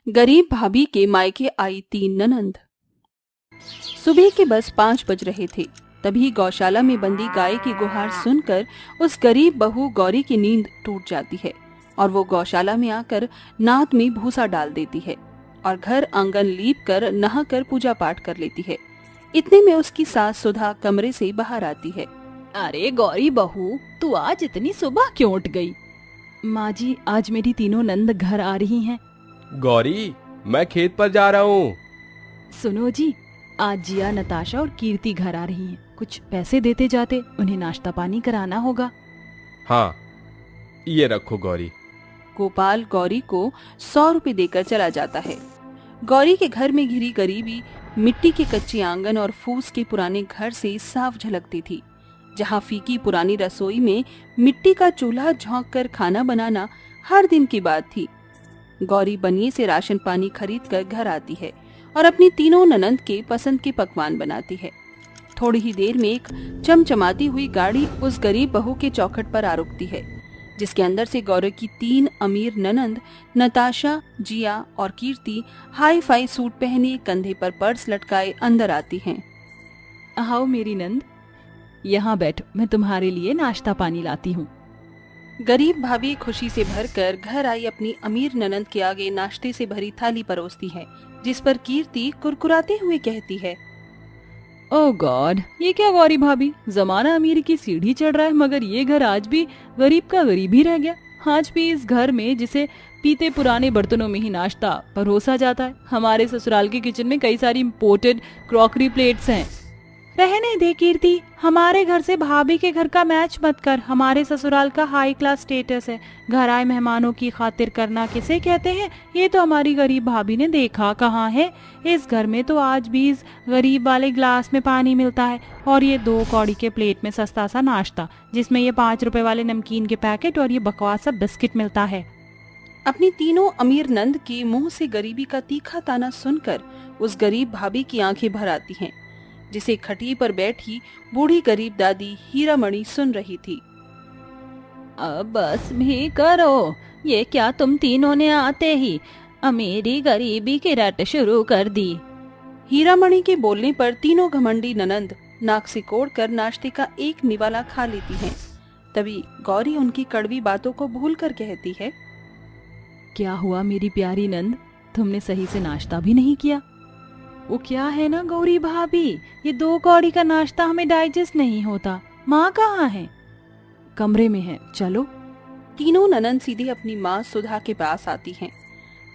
गरीब भाभी के मायके आई 3 ननंद। सुबह के बस 5 बज रहे थे। तभी गौशाला में बंदी गाय की गुहार सुनकर उस गरीब बहू गौरी की नींद टूट जाती है और वो गौशाला में आकर नाद में भूसा डाल देती है और घर आंगन लीप कर नहाकर पूजा पाठ कर लेती है। इतने में उसकी सास सुधा कमरे से बाहर आती है। अरे गौरी बहू, तू आज इतनी सुबह क्यों उठ गई? माँ जी, आज मेरी तीनों नंद घर आ रही हैं। गौरी, मैं खेत पर जा रहा हूँ। सुनो जी, आज जिया, नताशा और कीर्ति घर आ रही हैं। कुछ पैसे देते जाते, उन्हें नाश्ता पानी कराना होगा। हाँ, ये रखो गौरी। गोपाल गौरी को 100 रुपए देकर चला जाता है। गौरी के घर में घिरी गरीबी मिट्टी के कच्चे आंगन और फूस के पुराने घर से साफ झलकती थी। जहाँ फीकी पुरानी रसोई में मिट्टी का चूल्हा झोंक कर खाना बनाना हर दिन की बात थी। गौरी बनिए से राशन पानी खरीद कर घर आती है और अपनी तीनों ननंद के पसंद के पकवान बनाती है। थोड़ी ही देर में एक चमचमाती हुई गाड़ी उस गरीब बहू के चौखट पर आ रुकती है, जिसके अंदर से गौरी की 3 अमीर ननंद नताशा, जिया और कीर्ति हाई फाई सूट पहने, कंधे पर पर्स लटकाए अंदर आती हैं। आओ मेरी नंद, यहाँ बैठो, मैं तुम्हारे लिए नाश्ता पानी लाती हूँ। गरीब भाभी खुशी से भरकर घर आई अपनी अमीर ननंद के आगे नाश्ते से भरी थाली परोसती है, जिस पर कीर्ति कुरकुराते हुए कहती है, ओह गॉड, ये क्या गौरी भाभी, जमाना अमीर की सीढ़ी चढ़ रहा है मगर ये घर आज भी गरीब का गरीब ही रह गया। आज भी इस घर में जिसे पीते पुराने बर्तनों में ही नाश्ता परोसा जाता है। हमारे ससुराल के किचन में कई सारी इम्पोर्टेड क्रॉकरी प्लेट्स हैं। रहने दे कीर्ति, हमारे घर से भाभी के घर का मैच मत कर। हमारे ससुराल का हाई क्लास स्टेटस है। घर आए मेहमानों की खातिर करना किसे कहते हैं, ये तो हमारी गरीब भाभी ने देखा कहाँ है। इस घर में तो आज भी इस गरीब वाले ग्लास में पानी मिलता है और ये 2 कौड़ी के प्लेट में सस्ता सा नाश्ता, जिसमें ये 5 रुपए वाले नमकीन के पैकेट और ये बकवास सा बिस्किट मिलता है। अपनी तीनों अमीर नंद के मुंह से गरीबी का तीखा ताना सुनकर उस गरीब भाभी की आंखें भर आती हैं, जिसे खटिया पर बैठी बूढ़ी गरीब दादी हीरामणि सुन रही थी। अब बस भी करो, ये क्या तुम तीनों ने आते ही अमीरी गरीबी की रट शुरू कर दी। हीरामणि के बोलने पर तीनों घमंडी ननंद नाक सिकोड़ कर नाश्ते का एक निवाला खा लेती हैं। तभी गौरी उनकी कड़वी बातों को भूल कर कहती है, क्या हुआ मेरी प्यारी नंद, तुमने सही से नाश्ता भी नहीं किया? वो क्या है ना गौरी भाभी, ये 2 कौड़ी का नाश्ता हमें डाइजेस्ट नहीं होता। माँ कहाँ है? कमरे में है, चलो। तीनों ननंद सीधे अपनी माँ सुधा के पास आती हैं।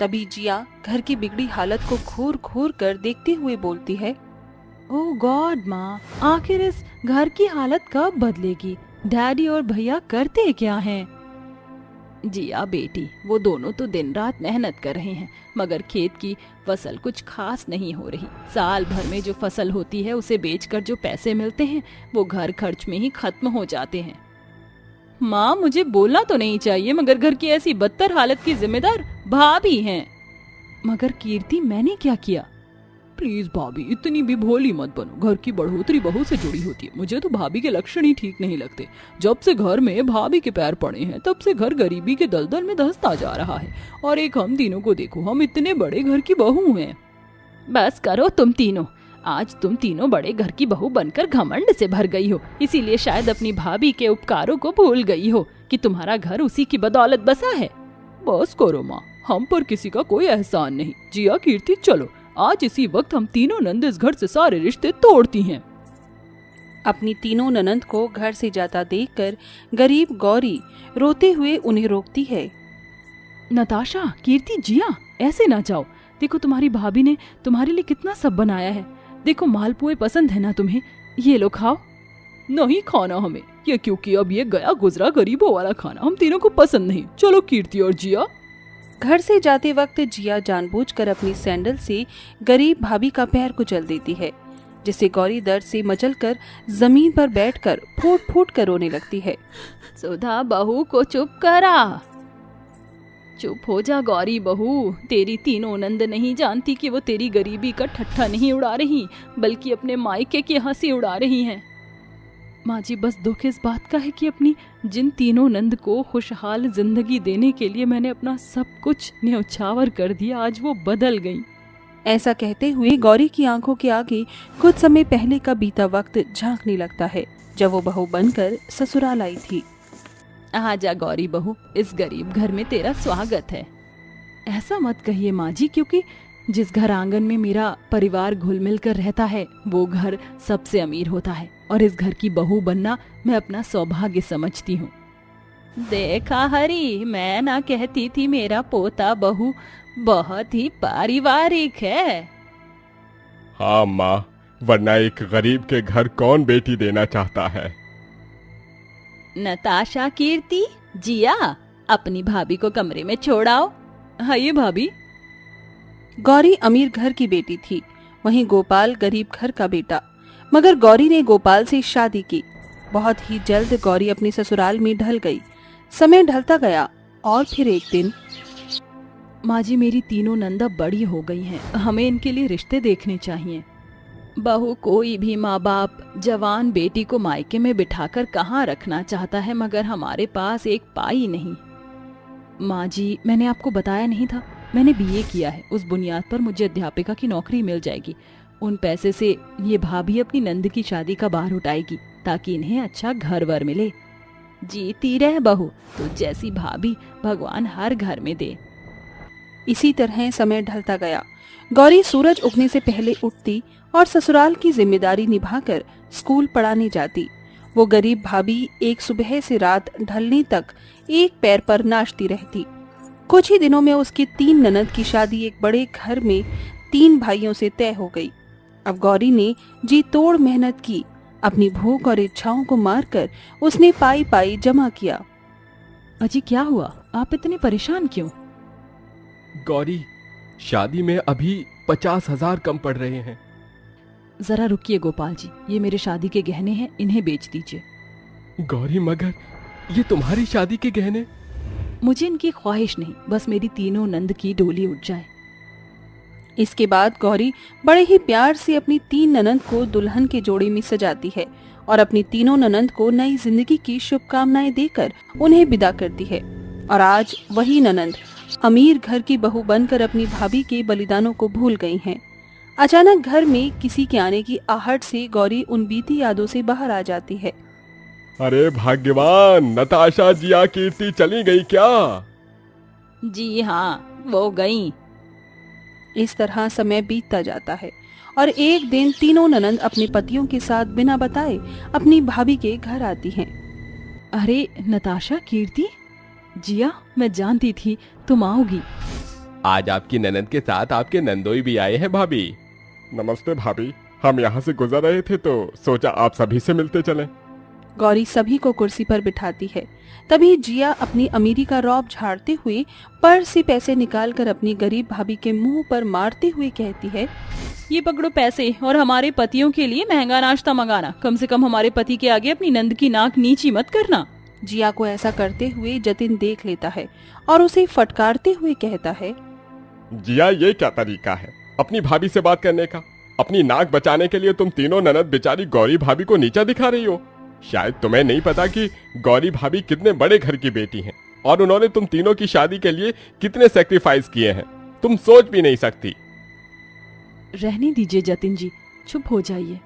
तभी जिया घर की बिगड़ी हालत को घूर घूर कर देखते हुए बोलती है, ओह गॉड माँ, आखिर इस घर की हालत कब बदलेगी? डैडी और भैया करते क्या हैं? जिया बेटी, वो दोनों तो दिन रात मेहनत कर रहे हैं मगर खेत की फसल कुछ खास नहीं हो रही। साल भर में जो फसल होती है उसे बेचकर जो पैसे मिलते हैं वो घर खर्च में ही खत्म हो जाते हैं। माँ, मुझे बोलना तो नहीं चाहिए मगर घर की ऐसी बदतर हालत की जिम्मेदार भाभी हैं। मगर कीर्ति, मैंने क्या किया? प्लीज भाभी, इतनी भी भोली मत बनो। घर की बढ़ोतरी बहू से जुड़ी होती है। मुझे तो भाभी के लक्षण ही ठीक नहीं लगते। जब से घर में भाभी के पैर पड़े हैं तब से घर गरीबी के दलदल में धंसता जा रहा है। और एक हम तीनों को देखो, हम इतने बड़े घर की बहू हैं। बस करो तुम तीनों, आज तुम तीनों बड़े घर की बहू बनकर घमंड से भर गई हो, इसीलिए शायद अपनी भाभी के उपकारों को भूल गई हो कि तुम्हारा घर उसी की बदौलत बसा है। बस करो माँ, हम पर किसी का कोई एहसान नहीं। जिया, कीर्ति, चलो, आज इसी वक्त हम तीनों नंद इस घर से सारे रिश्ते तोड़ती हैं। अपनी तीनों ननंद को घर से जाता देखकर गरीब गौरी रोते हुए उन्हें रोकती है। नताशा, कीर्ति, जिया, ऐसे ना जाओ। देखो तुम्हारी भाभी ने तुम्हारे लिए कितना सब बनाया है। देखो मालपुए पसंद है ना तुम्हें, ये लो खाओ। नहीं खाना हमें ये, क्योंकि अब ये गया गुजरा गरीबों वाला खाना हम तीनों को पसंद नहीं। चलो कीर्ति और जिया। घर से जाते वक्त जिया जानबूझकर अपनी सैंडल से गरीब भाभी का पैर कुचल देती है, जिससे गौरी दर्द से मचलकर जमीन पर बैठकर फूट फूट कर रोने लगती है। सुधा बहू को चुप करा। चुप हो जा गौरी बहू, तेरी तीनों नंद नहीं जानती कि वो तेरी गरीबी का ठट्ठा नहीं उड़ा रही बल्कि अपने मायके की हंसी उड़ा रही हैं। माँ जी बस दुख इस बात का है कि अपनी जिन तीनों नंद को खुशहाल जिंदगी देने के लिए मैंने अपना सब कुछ न्यौछावर कर दिया, आज वो बदल गई। ऐसा कहते हुए गौरी की आंखों के आगे कुछ समय पहले का बीता वक्त झांकने लगता है, जब वो बहू बनकर ससुराल आई थी। आजा गौरी बहू, इस गरीब घर में तेरा स्वागत है। ऐसा मत कहिए माँ जी, क्योंकि जिस घर आंगन में मेरा परिवार घुल मिल कर रहता है वो घर सबसे अमीर होता है, और इस घर की बहू बनना मैं अपना सौभाग्य समझती हूँ। देखा हरी, मैं ना कहती थी मेरा पोता बहू बहुत ही पारिवारिक है। हाँ माँ, वरना एक गरीब के घर कौन बेटी देना चाहता है। नताशा, कीर्ति, जिया, अपनी भाभी को कमरे में छोड़ाओ। हाँ ये भाभी। गौरी अमीर घर की बेटी थी, वहीं गोपाल गरीब घर का बेटा। मगर गौरी ने गोपाल से शादी की। बहुत ही जल्द गौरी अपने ससुराल में ढल गई। समय ढलता गया और फिर एक दिन, माँ जी मेरी तीनों नंदा बड़ी हो गई हैं, हमें इनके लिए रिश्ते देखने चाहिए। बहू, कोई भी माँ बाप जवान बेटी को मायके में बिठाकर कहाँ रखना चाहता है, मगर हमारे पास एक पाई नहीं। माँ जी मैंने आपको बताया नहीं था, मैंने बीए किया है, उस बुनियाद पर मुझे अध्यापिका की नौकरी मिल जाएगी। उन पैसे से ये भाभी अपनी नंद की शादी का बार उठाएगी ताकि इन्हें अच्छा घर वर मिले। जीती रह बहू, तो जैसी भाभी भगवान हर घर में दे। इसी तरह समय ढलता गया। गौरी सूरज उगने से पहले उठती और ससुराल की जिम्मेदारी निभाकर स्कूल पढ़ाने जाती। वो गरीब भाभी एक सुबह से रात ढलने तक एक पैर पर नाचती रहती। कुछ ही दिनों में उसकी 3 ननद की शादी एक बड़े घर में 3 भाइयों से तय हो गई। अब गौरी ने जी तोड़ मेहनत की। अपनी भूख और इच्छाओं को मारकर उसने पाई पाई जमा किया। अजी क्या हुआ, आप इतने परेशान क्यों? गौरी, शादी में अभी 50,000 कम पड़ रहे हैं। जरा रुकिए गोपाल जी, ये मेरे शादी के गहने हैं, इन्हें बेच दीजिए। गौरी, मगर ये तुम्हारी शादी के गहने? मुझे इनकी ख्वाहिश नहीं, बस मेरी तीनों नंद की डोली उठ जाए। इसके बाद गौरी बड़े ही प्यार से अपनी 3 ननंद को दुल्हन के जोड़े में सजाती है और अपनी तीनों ननंद को नई जिंदगी की शुभकामनाएं देकर उन्हें विदा करती है। और आज वही ननंद अमीर घर की बहू बनकर अपनी भाभी के बलिदानों को भूल गई हैं। अचानक घर में किसी के आने की आहट से गौरी उन बीती यादों से बाहर आ जाती है। अरे भाग्यवान, नताशा, जिया, कीर्ति चली गई क्या? जी हाँ, वो गई। इस तरह समय बीतता जाता है और एक दिन तीनों ननंद अपने पतियों के साथ बिना बताए अपनी भाभी के घर आती हैं। अरे नताशा, कीर्ति, जिया, मैं जानती थी तुम आओगी। आज आपकी ननद के साथ आपके नंदोई भी आए हैं भाभी। नमस्ते भाभी, हम यहाँ से गुजर रहे थे तो सोचा आप सभी से मिलते चलें। गौरी सभी को कुर्सी पर बिठाती है। तभी जिया अपनी अमीरी का रौब झाड़ते हुए पर्स से पैसे निकालकर अपनी गरीब भाभी के मुंह पर मारते हुए कहती है, ये पकड़ो पैसे और हमारे पतियों के लिए महंगा नाश्ता मंगाना। कम से कम हमारे पति के आगे अपनी नंद की नाक नीची मत करना। जिया को ऐसा करते हुए जतिन देख लेता है और उसे फटकारते हुए कहता है, जिया, ये क्या तरीका है अपनी भाभी से बात करने का? अपनी नाक बचाने के लिए तुम तीनों ननद बेचारी गौरी भाभी को नीचा दिखा रही हो। शायद तुम्हें नहीं पता कि गौरी भाभी कितने बड़े घर की बेटी हैं और उन्होंने तुम तीनों की शादी के लिए कितने सैक्रिफाइस किए हैं, तुम सोच भी नहीं सकती। रहने दीजिए जतिन जी, चुप हो जाइए।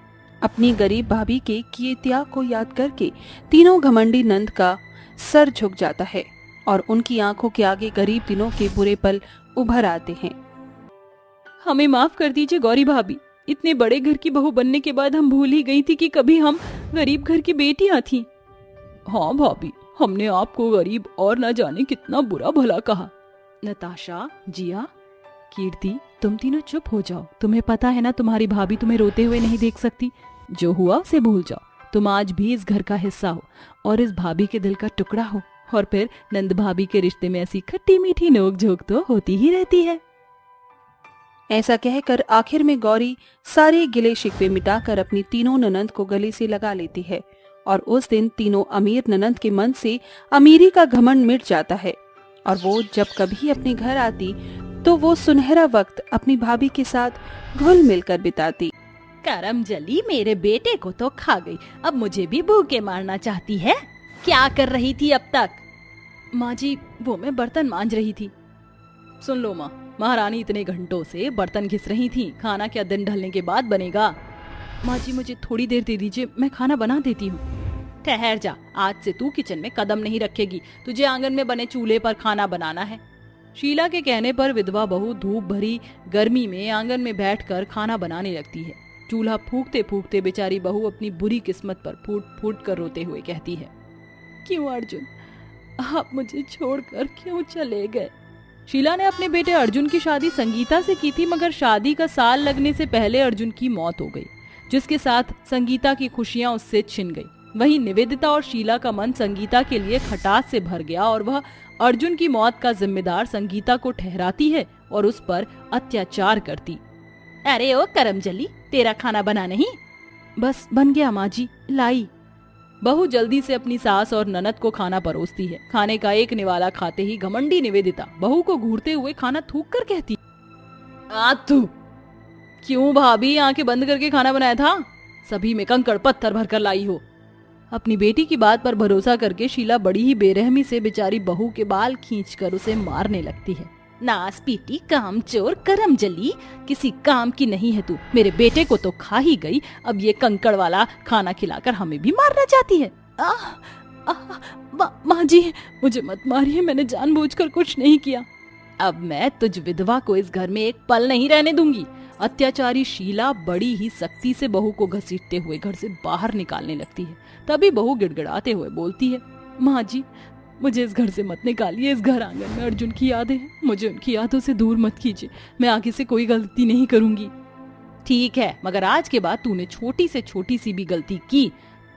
अपनी गरीब भाभी के किए त्याग को याद करके तीनों घमंडी नंद का सर झुक जाता है और उनकी आंखों के आगे गरीब दिनों के बुरे पल उभर आते हैं। हमें माफ कर दीजिए गौरी भाभी, इतने बड़े घर की बहू बनने के बाद हम भूल ही गई थी कि कभी हम गरीब घर की बेटियां थी। हाँ भाभी, हमने आपको गरीब और न जाने कितना बुरा भला कहा। नताशा, जिया, कीर्ति, तुम तीनों चुप हो जाओ। तुम्हें पता है ना तुम्हारी भाभी तुम्हें रोते हुए नहीं देख सकती। जो हुआ उसे भूल जाओ। तुम आज भी इस घर का हिस्सा हो और इस भाभी के दिल का टुकड़ा हो। और फिर नंद भाभी के रिश्ते में ऐसी खट्टी मीठी नोक झोंक तो होती ही रहती है। ऐसा कहकर आखिर में गौरी सारे गिले शिकवे मिटाकर अपनी तीनों ननंद को गले से लगा लेती है और उस दिन तीनों अमीर ननंद के मन से अमीरी का घमंड मिट जाता है और वो जब कभी अपने घर आती तो वो सुनहरा वक्त अपनी भाभी के साथ घुल मिलकर बिताती। करमजली मेरे बेटे को तो खा गई, अब मुझे भी भूखे मारना चाहती है। क्या कर रही थी अब तक? माँ जी, वो मैं बर्तन मांज रही थी। सुन लो माँ, महारानी इतने घंटों से बर्तन घिस रही थी, खाना क्या दिन ढलने के बाद बनेगा? माँ जी मुझे थोड़ी देर दे दीजिए, मैं खाना बना देती हूँ। ठहर जा, आज से तू किचन में कदम नहीं रखेगी, तुझे आंगन में बने चूल्हे पर खाना बनाना है। शीला के कहने पर विधवा बहू धूप भरी गर्मी में आंगन में बैठकर खाना बनाने लगती है। चूल्हा फूंकते फूंकते बेचारी बहू अपनी बुरी किस्मत पर फूट फूट कर रोते हुए कहती है, क्यों अर्जुन, आप मुझे छोड़कर क्यों चले गए? शीला ने अपने बेटे अर्जुन की शादी संगीता से की थी, मगर शादी का साल लगने से पहले अर्जुन की मौत हो गई, जिसके साथ संगीता की खुशियां उससे छिन गई। वहीं निवेदिता और शीला का मन संगीता के लिए खटास से भर गया और वह अर्जुन की मौत का जिम्मेदार संगीता को ठहराती है और उस पर अत्याचार करती। अरे ओ करमजली, तेरा खाना बना नहीं? बस बन गया माँ जी, लाई। बहू जल्दी से अपनी सास और ननद को खाना परोसती है। खाने का एक निवाला खाते ही घमंडी निवेदिता बहू को घूरते हुए खाना थूक कर कहती, आ तू क्यों भाभी आंखें बंद करके खाना बनाया था? सभी में कंकड़ पत्थर भरकर लाई हो। अपनी बेटी की बात पर भरोसा करके शीला बड़ी ही बेरहमी से बेचारी बहू के बाल खींचकर उसे मारने लगती है। नास पीटी कामचोर करमजली, किसी काम की नहीं है तू, मेरे बेटे को तो खा ही गई, अब ये कंकड़ वाला खाना खिलाकर हमें भी मारना चाहती है। माँ जी मुझे मत मारिए, मैंने जानबूझकर कुछ नहीं किया। अब मैं तुझ विधवा को इस घर में एक पल नहीं रहने दूंगी। अत्याचारी शीला बड़ी ही सख्ती से बहू को घसीटते हुए घर से बाहर निकालने लगती है। तभी बहू गिड़गिड़ाते हुए बोलती है, माँ जी मुझे इस घर से मत निकालिए, इस घर आंगन में अर्जुन की यादें हैं, मुझे उनकी यादों से दूर मत कीजिए, मैं आगे से कोई गलती नहीं करूंगी। ठीक है, मगर आज के बाद तूने छोटी से छोटी सी भी गलती की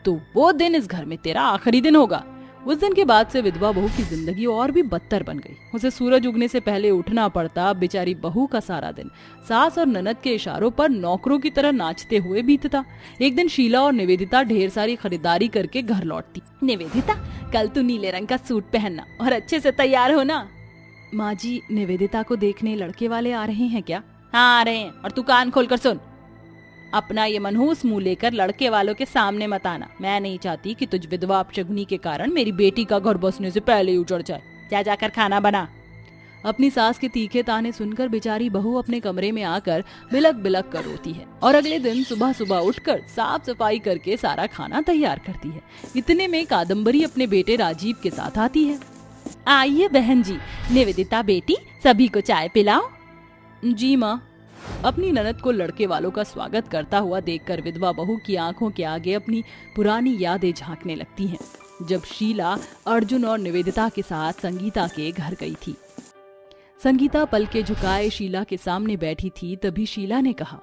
तो वो दिन इस घर में तेरा आखिरी दिन होगा। उस दिन के बाद से विधवा बहू की जिंदगी और भी बदतर बन गई। उसे सूरज उगने से पहले उठना पड़ता। बेचारी बहू का सारा दिन सास और ननद के इशारों पर नौकरों की तरह नाचते हुए बीतता। एक दिन शीला और निवेदिता ढेर सारी खरीदारी करके घर लौटती। निवेदिता, कल तू नीले रंग का सूट पहनना और अच्छे से तैयार होना। माँ जी, निवेदिता को देखने लड़के वाले आ रहे हैं क्या? हाँ आ रहे हैं, और तू कान खोलकर सुन। अपना ये मनहूस मुंह लेकर लड़के वालों के सामने मत आना। मैं नहीं चाहती कि तुझ विधवा अपशगुनी के कारण मेरी बेटी का घर बसने से पहले ही उजड़ जाए। जा जाकर खाना बना। अपनी सास के तीखे ताने सुनकर बेचारी बहू अपने कमरे में आकर बिलक बिलक कर रोती है और अगले दिन सुबह सुबह उठकर साफ सफाई करके सारा खाना तैयार करती है। इतने में कादम्बरी अपने बेटे राजीव के साथ आती है। आइए बहन जी, निवेदिता बेटी, सभी को चाय पिलाओ। जी माँ। अपनी ननद को लड़के वालों का स्वागत करता हुआ देखकर विधवा बहू की आंखों के आगे अपनी पुरानी यादें झांकने लगती हैं, जब शीला अर्जुन और निवेदिता के साथ संगीता के घर गई थी। संगीता पल के झुकाए शीला के सामने बैठी थी। तभी शीला ने कहा,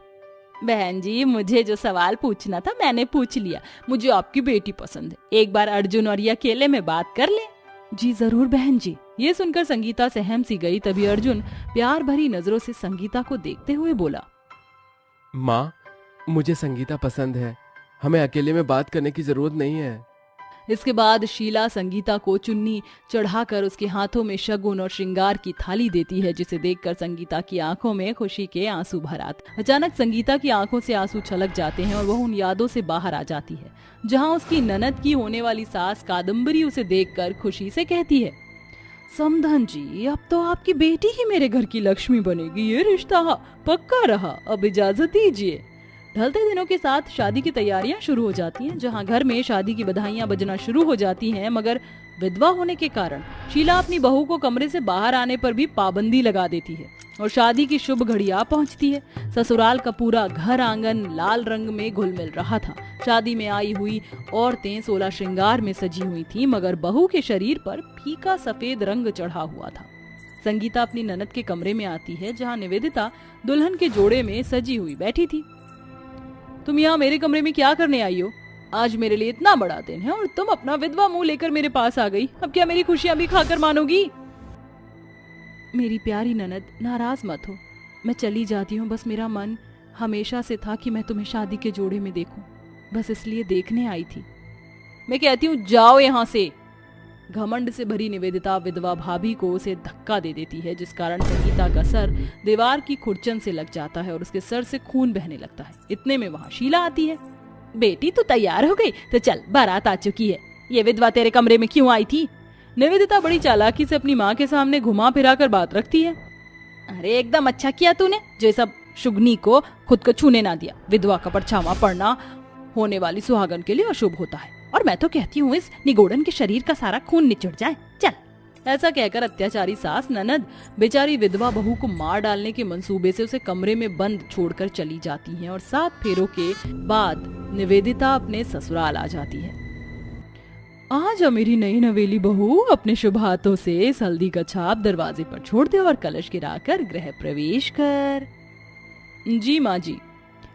बहन जी मुझे जो सवाल पूछना था मैंने पूछ लिया। मुझे आपकी बेटी पसंद है, एक बार अर्जुन और ये अकेले में बात कर ले। जी जरूर बहन जी। ये सुनकर संगीता सहम सी गई। तभी अर्जुन प्यार भरी नजरों से संगीता को देखते हुए बोला, माँ मुझे संगीता पसंद है, हमें अकेले में बात करने की जरूरत नहीं है। इसके बाद शीला संगीता को चुन्नी चढ़ाकर उसके हाथों में शगुन और श्रृंगार की थाली देती है, जिसे देखकर संगीता की आंखों में खुशी के आंसू भर आते। अचानक संगीता की आंखों से आंसू छलक जाते हैं और वह उन यादों से बाहर आ जाती है, जहां उसकी ननद की होने वाली सास कादम्बरी उसे देखकर खुशी से कहती है, समधन जी अब तो आपकी बेटी ही मेरे घर की लक्ष्मी बनेगी, ये रिश्ता पक्का रहा, अब इजाजत दीजिए। ढलते दिनों के साथ शादी की तैयारियां शुरू हो जाती हैं, जहां घर में शादी की बधाइयां बजना शुरू हो जाती हैं, मगर विधवा होने के कारण शीला अपनी बहू को कमरे से बाहर आने पर भी पाबंदी लगा देती है और शादी की शुभ घड़ियां पहुंचती है। ससुराल का पूरा घर आंगन लाल रंग में घुल मिल रहा था। शादी में आई हुई औरतें 16 श्रृंगार में सजी हुई थी, मगर बहू के शरीर पर फीका सफेद रंग चढ़ा हुआ था। संगीता अपनी ननद के कमरे में आती है, जहाँ निवेदिता दुल्हन के जोड़े में सजी हुई बैठी थी। तुम यहाँ मेरे कमरे में क्या करने आई हो? आज मेरे लिए इतना बड़ा दिन है और तुम अपना विधवा मुंह लेकर मेरे पास आ गई। अब क्या मेरी खुशियां भी खाकर मानोगी? मेरी प्यारी ननद, नाराज मत हो, मैं चली जाती हूँ। बस मेरा मन हमेशा से था कि मैं तुम्हें शादी के जोड़े में देखूं, बस इसलिए देखने आई थी। मैं कहती हूँ जाओ यहाँ से। घमंड से भरी निवेदिता विधवा भाभी को उसे धक्का दे देती है, जिस कारण संगीता का सर दीवार की खुरचन से लग जाता है और उसके सर से खून बहने लगता है। इतने में वहाँ शीला आती है। बेटी तू तैयार हो गई? तो चल, बारात आ चुकी है। ये विधवा तेरे कमरे में क्यों आई थी? निवेदिता बड़ी चालाकी से अपनी माँ के सामने घुमा फिरा कर बात रखती है। अरे एकदम अच्छा किया तूने जो सब शुगनी को खुद को छूने ना दिया। विधवा का परछावा पड़ना होने वाली सुहागन के लिए अशुभ होता है, और मैं तो कहती हूँ इस निगोड़न के शरीर का सारा खून निचुड़ जाए। चल। ऐसा कहकर अत्याचारी सास ननद बेचारी विधवा बहू को मार डालने के मंसूबे से उसे कमरे में बंद छोड़कर चली जाती हैं, और 7 फेरों के बाद निवेदिता अपने ससुराल आ जाती है। आज मेरी नई नवेली बहू अपने शुभ हाथों से इस हल्दी का छाप दरवाजे पर छोड़ दे और कलश गिराकर गृह प्रवेश कर। जी माँ जी।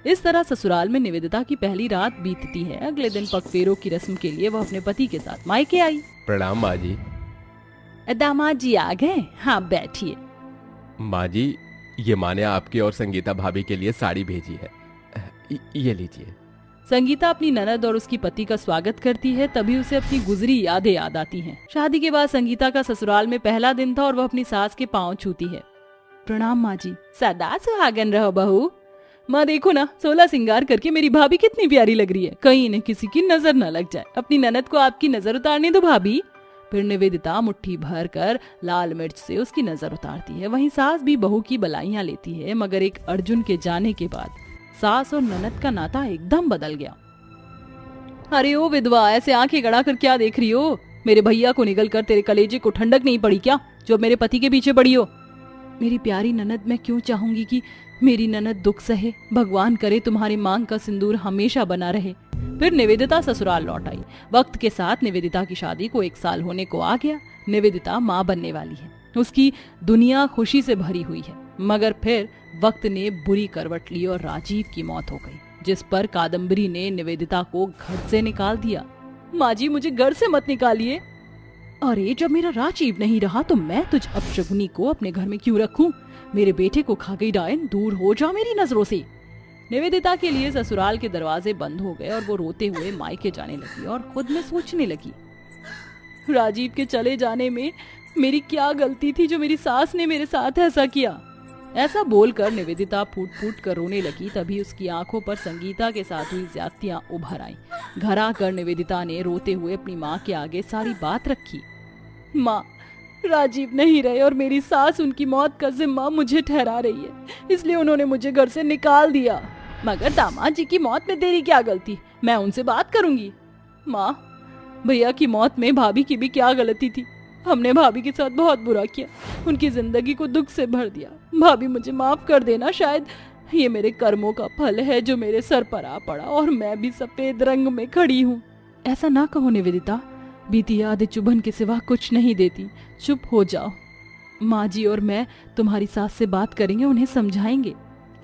इस तरह ससुराल में निवेदिता की पहली रात बीतती है। अगले दिन पगफेरों की रस्म के लिए वह अपने पति के साथ मायके आई। प्रणाम माँ जी। दामाद जी आ गए? हाँ बैठिए। माँ जी, ये माँ ने आपकी और संगीता भाभी के लिए साड़ी भेजी है, ये लीजिए। संगीता अपनी ननद और उसकी पति का स्वागत करती है। तभी उसे अपनी गुजरी यादें याद आती हैं। शादी के बाद संगीता का ससुराल में पहला दिन था और वह अपनी सास के पांव छूती है। प्रणाम माँ जी। सदा सुहागन रहो बहू। माँ देखो ना, 16 सिंगार करके मेरी भाभी कितनी प्यारी लग रही है, कहीं इन्हें किसी की नजर न लग जाए। अपनी ननद को आपकी नजर उतारने दो भाभी। फिर निवेदिता मुट्ठी भर कर लाल मिर्च से उसकी नजर उतारती है। वहीं सास भी बहू की बलाइयां लेती है, मगर एक अर्जुन के जाने के बाद सास और ननद का नाता एकदम बदल गया। अरे ओ विधवा, ऐसे आंखें गड़ा कर क्या देख रही हो? मेरे भैया को निगल कर तेरे कलेजे को ठंडक नहीं पड़ी क्या, जो मेरे पति के पीछे पड़ी हो? मेरी प्यारी ननद, मैं क्यों चाहूंगी कि मेरी ननद दुख सहे। भगवान करे तुम्हारी मांग का सिंदूर हमेशा बना रहे। फिर निवेदिता ससुराल लौट आई। वक्त के साथ निवेदिता की शादी को 1 साल होने को आ गया। निवेदिता माँ बनने वाली है। उसकी दुनिया खुशी से भरी हुई है, मगर फिर वक्त ने बुरी करवट ली और राजीव की मौत हो गई, जिस पर कादम्बरी ने निवेदिता को घर से निकाल दिया। माँ जी, मुझे घर से मत निकालिए। अरे जब मेरा राजीव नहीं रहा तो मैं तुझ अपशगुनी को अपने घर में क्यों रखूं? मेरे बेटे को खा गई डायन, दूर हो जा मेरी नजरों से। निवेदिता के लिए ससुराल के दरवाजे बंद हो गए और वो रोते हुए मायके जाने लगी और खुद में सोचने लगी, राजीव के चले जाने में मेरी क्या गलती थी जो मेरी सास ने मेरे साथ ऐसा किया। ऐसा बोलकर निवेदिता फूट फूट कर रोने लगी। तभी उसकी आंखों पर संगीता के साथ हुई ज्यादतियां उभर आईं। घर आकर निवेदिता ने रोते हुए अपनी माँ के आगे सारी बात रखी। माँ, राजीव नहीं रहे और मेरी सास उनकी मौत का जिम्मा मुझे ठहरा रही है, इसलिए उन्होंने मुझे घर से निकाल दिया। मगर दामाद जी की मौत में तेरी क्या गलती? मैं उनसे बात करूंगी। माँ, भैया की मौत में भाभी की भी क्या गलती थी? हमने भाभी के साथ बहुत बुरा किया, उनकी जिंदगी को दुख से भर दिया। भाभी मुझे माफ कर देना, शायद ये मेरे कर्मों का फल है जो मेरे सर पर आ पड़ा और मैं भी सफेद रंग में खड़ी हूँ। ऐसा ना कहो निवेदिता, बीती यादें चुभन के सिवा कुछ नहीं देती। चुप हो जाओ। माँ जी और मैं तुम्हारी सास से बात करेंगे, उन्हें समझाएंगे।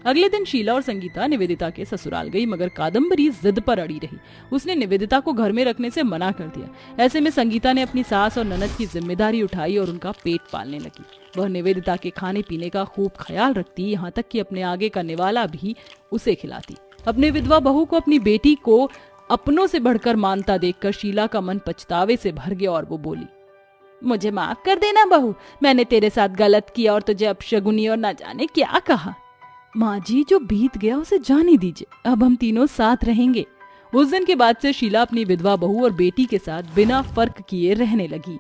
अगले दिन शीला और संगीता निवेदिता के ससुराल गई, मगर कादम्बरी जिद पर अड़ी रही। उसने निवेदिता को घर में रखने से मना कर दिया। ऐसे में संगीता ने अपनी सास और ननद की जिम्मेदारी उठाई और उनका पेट पालने लगी। वह निवेदिता के खाने पीने का खूब ख्याल रखती, यहाँ तक कि अपने आगे का निवाला भी उसे खिलाती। अपने विधवा बहू को अपनी बेटी को अपनों से बढ़कर मानता देखकर शीला का मन पछतावे से भर गया और वो बोली, मुझे माफ कर देना बहू, मैंने तेरे साथ गलत किया और तुझे अपशगुनी और न जाने क्या कहा। माँ जी, जो बीत गया उसे जाने दीजिए, अब हम तीनों साथ रहेंगे। उस दिन के बाद से शीला अपनी विधवा बहू और बेटी के साथ बिना फर्क किए रहने लगी।